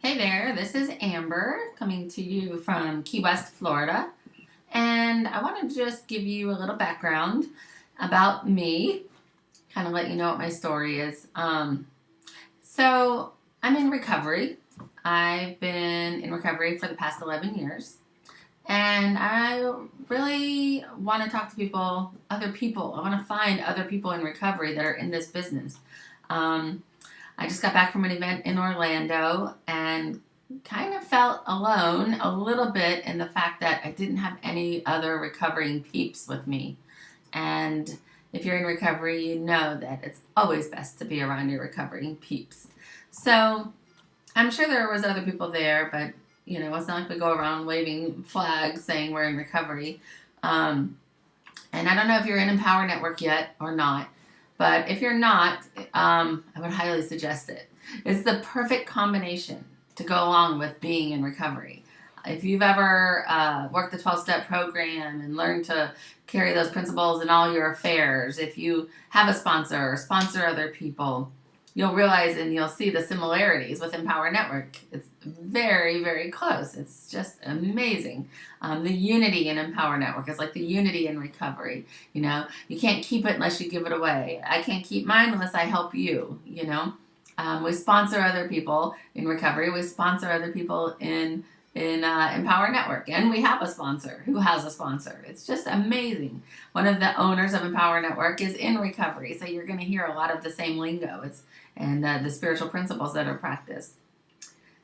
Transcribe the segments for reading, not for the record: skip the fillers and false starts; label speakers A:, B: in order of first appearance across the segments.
A: Hey there, this is Amber coming to you from Key West, Florida. And I want to just give you a little background about me, kind of let you know what my story is. So, I'm in recovery. I've been in recovery for the past 11 years. And I really want to talk to people, other people. I want to find other people in recovery that are in this business. Um, I just got back from an event in Orlando and kind of felt alone a little bit in the fact that I didn't have any other recovering peeps with me. And if you're in recovery, you know that it's always best to be around your recovering peeps. So I'm sure there was other people there, but it's not like we go around waving flags saying we're in recovery. And I don't know if you're in Empower Network yet or not, but if you're not, I would highly suggest it. It's the perfect combination to go along with being in recovery. If you've ever worked the 12-step program and learned to carry those principles in all your affairs, if you have a sponsor or sponsor other people, you'll realize and you'll see the similarities with Empower Network. It's very, very close. It's just amazing. The unity in Empower Network is like the unity in recovery. You can't keep it unless you give it away. I can't keep mine unless I help you. We sponsor other people in recovery. We sponsor other people in Empower Network, and we have a sponsor who has a sponsor. It's just amazing. One of the owners of Empower Network is in recovery, so you're going to hear a lot of the same lingo and the spiritual principles that are practiced.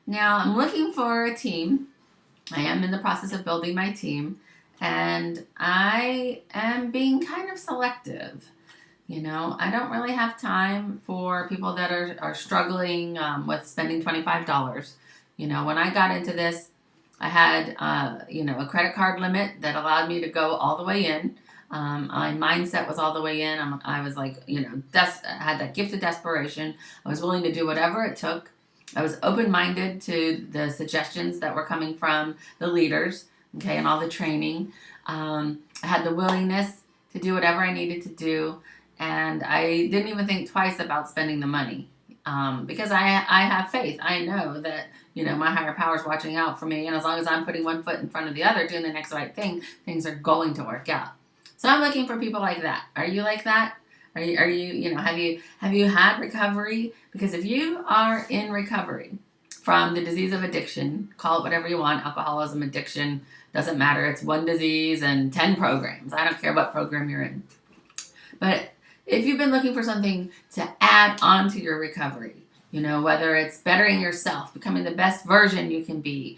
A: Now, I'm looking for a team. I am in the process of building my team, and I am being kind of selective. I don't really have time for people that are struggling with spending $25. When I got into this, I had, a credit card limit that allowed me to go all the way in. My mindset was all the way in. I was like, I had that gift of desperation. I was willing to do whatever it took. I was open-minded to the suggestions that were coming from the leaders, okay, and all the training. I had the willingness to do whatever I needed to do, and I didn't even think twice about spending the money because I have faith. I know that my higher power is watching out for me, and as long as I'm putting one foot in front of the other, doing the next right thing, things are going to work out. So I'm looking for people like that. Are you like that? Are you have you had recovery? Because if you are in recovery from the disease of addiction, call it whatever you want, alcoholism, addiction, doesn't matter. It's one disease and 10 programs. I don't care what program you're in. But if you've been looking for something to add on to your recovery, whether it's bettering yourself, becoming the best version you can be,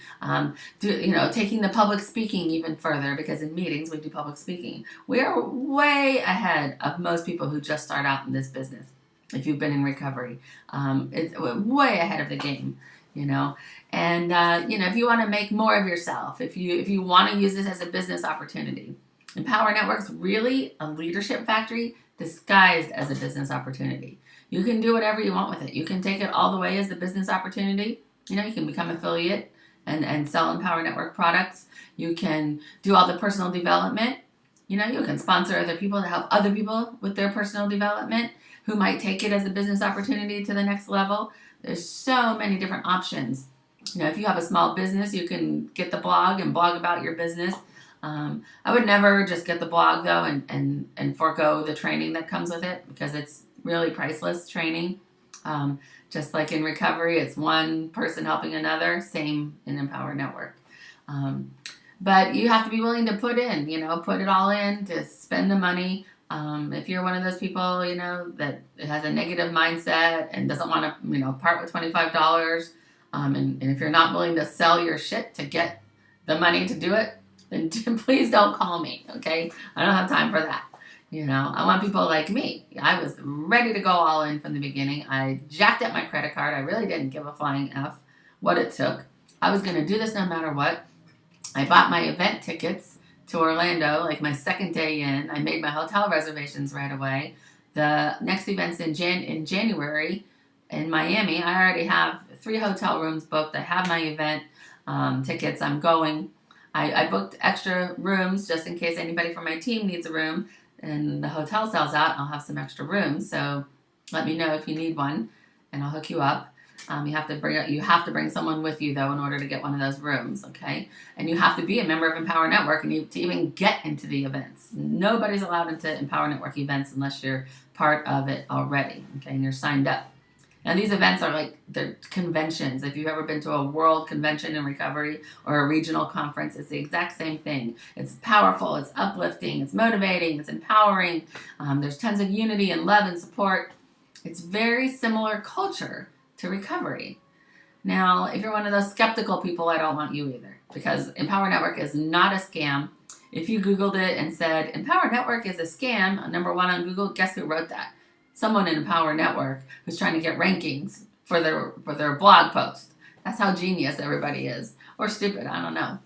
A: taking the public speaking even further, because in meetings we do public speaking. We are way ahead of most people who just start out in this business. If you've been in recovery, it's way ahead of the game, And if you want to make more of yourself, if you want to use this as a business opportunity, Empower Network's really a leadership factory disguised as a business opportunity. You can do whatever you want with it. You can take it all the way as the business opportunity. You can become affiliate and sell Empower Network products. You can do all the personal development. You can sponsor other people to help other people with their personal development who might take it as a business opportunity to the next level. There's so many different options. If you have a small business, you can get the blog and blog about your business. I would never just get the blog though and forego the training that comes with it, because it's really priceless training. Just like in recovery, it's one person helping another, same in Empower Network. But you have to be willing to put it all in, to spend the money. If you're one of those people, that has a negative mindset and doesn't want to, part with $25, and if you're not willing to sell your shit to get the money to do it, then please don't call me, okay? I don't have time for that. I want people like me. I was ready to go all in from the beginning. I jacked up my credit card. I really didn't give a flying F what it took. I was going to do this no matter what. I bought my event tickets to Orlando, like my second day in. I made my hotel reservations right away. The next event's in January in Miami. I already have 3 hotel rooms booked. I have my event tickets. I'm going. I booked extra rooms just in case anybody from my team needs a room and the hotel sells out. I'll have some extra rooms, so let me know if you need one and I'll hook you up. You have to bring someone with you though in order to get one of those rooms, okay? And you have to be a member of Empower Network to even get into the events. Nobody's allowed into Empower Network events unless you're part of it already, okay? And you're signed up. Now these events are like they're conventions. If you've ever been to a world convention in recovery or a regional conference, it's the exact same thing. It's powerful, it's uplifting, it's motivating, it's empowering. There's tons of unity and love and support. It's very similar culture to recovery. Now, if you're one of those skeptical people, I don't want you either, because Empower Network is not a scam. If you Googled it and said, Empower Network is a scam, number one on Google, guess who wrote that? Someone in Empower Network who's trying to get rankings for their blog post. That's how genius everybody is. Or stupid, I don't know.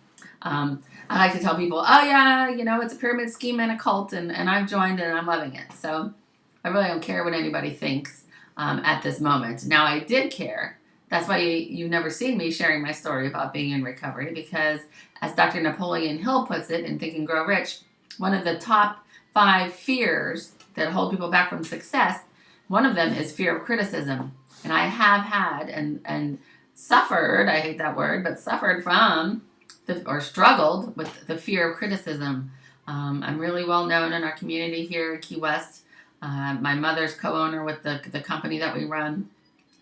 A: I like to tell people, oh yeah, it's a pyramid scheme and a cult, and I've joined and I'm loving it. So I really don't care what anybody thinks at this moment. Now, I did care. That's why you've never seen me sharing my story about being in recovery, because as Dr. Napoleon Hill puts it in Think and Grow Rich, one of the top 5 fears that hold people back from success, one of them is fear of criticism. And I have had and suffered, I hate that word, but suffered from or struggled with the fear of criticism. I'm really well known in our community here at Key West. My mother's co-owner with the company that we run.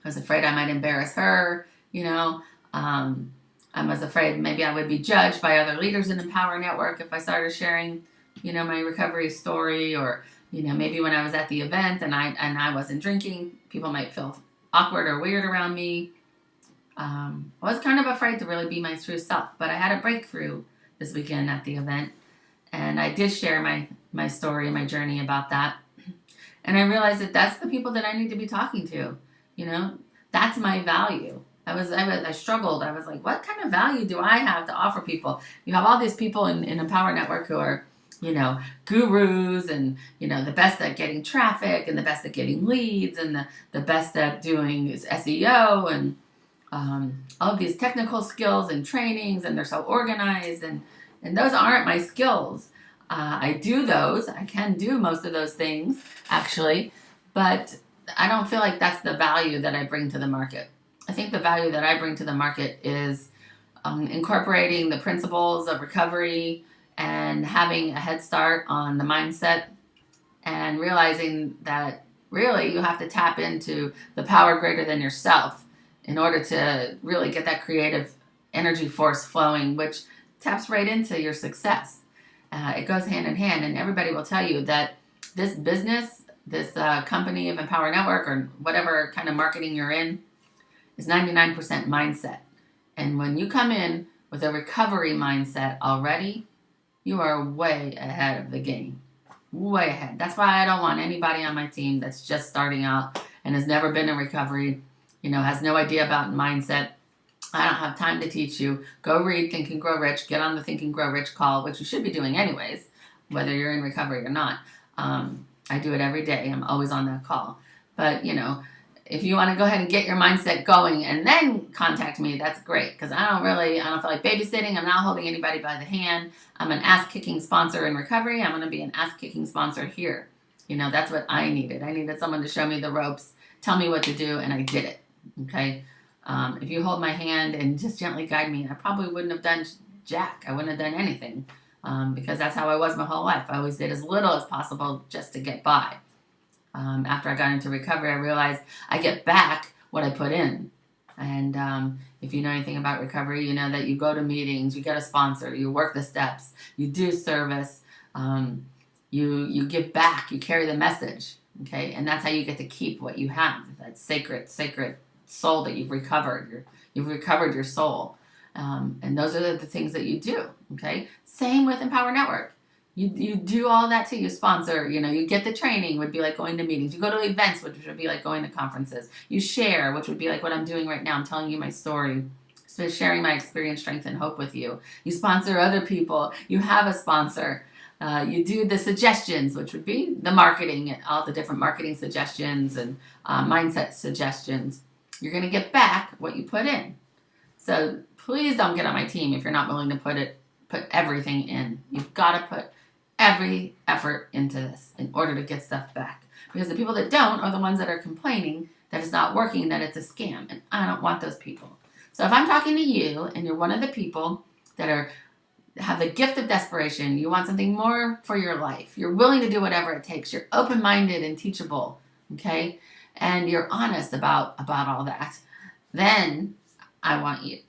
A: I was afraid I might embarrass her, I was afraid maybe I would be judged by other leaders in Empower Network if I started sharing, my recovery story, or, maybe when I was at the event and I wasn't drinking, people might feel awkward or weird around me. I was kind of afraid to really be my true self, but I had a breakthrough this weekend at the event, and I did share my story, my journey about that. And I realized that that's the people that I need to be talking to. That's my value. I struggled. I was like, what kind of value do I have to offer people? You have all these people in Empower Network who are, gurus and, the best at getting traffic and the best at getting leads and the best at doing SEO and all of these technical skills and trainings, and they're so organized, and those aren't my skills. I do those. I can do most of those things, actually, but I don't feel like that's the value that I bring to the market. I think the value that I bring to the market is incorporating the principles of recovery and having a head start on the mindset, and realizing that really you have to tap into the power greater than yourself in order to really get that creative energy force flowing, which taps right into your success. It goes hand in hand, and everybody will tell you that this business, this company of Empower Network, or whatever kind of marketing you're in, is 99% mindset. And when you come in with a recovery mindset already, you are way ahead of the game. Way ahead. That's why I don't want anybody on my team that's just starting out and has never been in recovery, has no idea about mindset. I don't have time to teach you. Go read Think and Grow Rich. Get on the Think and Grow Rich call, which you should be doing anyways, whether you're in recovery or not. I do it every day. I'm always on that call. But, if you want to go ahead and get your mindset going and then contact me, that's great, because I don't feel like babysitting. I'm not holding anybody by the hand. I'm an ass-kicking sponsor in recovery. I'm going to be an ass-kicking sponsor here. That's what I needed. I needed someone to show me the ropes, tell me what to do, and I did it. Okay? If you hold my hand and just gently guide me, I probably wouldn't have done jack. I wouldn't have done anything, because that's how I was my whole life. I always did as little as possible just to get by. After I got into recovery, I realized I get back what I put in. And if you know anything about recovery, you know that you go to meetings, you get a sponsor, you work the steps, you do service, you give back, you carry the message, okay? And that's how you get to keep what you have, that sacred soul that you've recovered. You've recovered your soul. And those are the things that you do, okay? Same with Empower Network. You do all that too. You sponsor, you get the training, would be like going to meetings. You go to events, which would be like going to conferences. You share, which would be like what I'm doing right now. I'm telling you my story. So sharing my experience, strength, and hope with you. You sponsor other people. You have a sponsor. You do the suggestions, which would be the marketing, all the different marketing suggestions and mindset suggestions. You're going to get back what you put in. So please don't get on my team if you're not willing to put everything in. You've got to put every effort into this in order to get stuff back. Because the people that don't are the ones that are complaining that it's not working, that it's a scam. And I don't want those people. So if I'm talking to you and you're one of the people that have the gift of desperation, you want something more for your life, you're willing to do whatever it takes, you're open-minded and teachable, okay, and you're honest about all that, then I want you,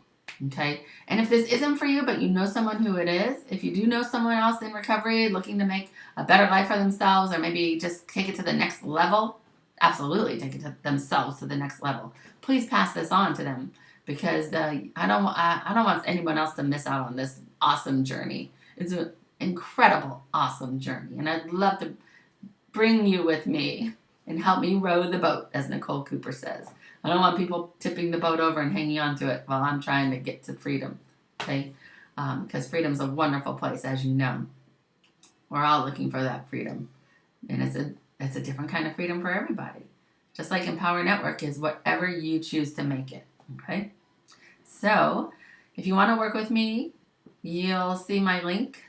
A: okay? And if this isn't for you, but you know someone who it is, if you do know someone else in recovery looking to make a better life for themselves, or maybe just take it to the next level, absolutely take it to themselves to the next level. Please pass this on to them, because I don't want anyone else to miss out on this awesome journey. It's an incredible, awesome journey, and I'd love to bring you with me and help me row the boat, as Nicole Cooper says. I don't want people tipping the boat over and hanging on to it while I'm trying to get to freedom, okay? Because freedom's a wonderful place, as you know. We're all looking for that freedom, and it's a different kind of freedom for everybody. Just like Empower Network is whatever you choose to make it, okay? So if you want to work with me, you'll see my link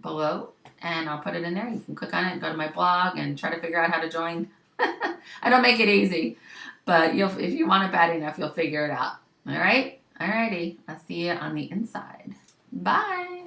A: below, and I'll put it in there. You can click on it and go to my blog and try to figure out how to join. I don't make it easy, but if you want it bad enough, you'll figure it out. All right? Alrighty. I'll see you on the inside. Bye.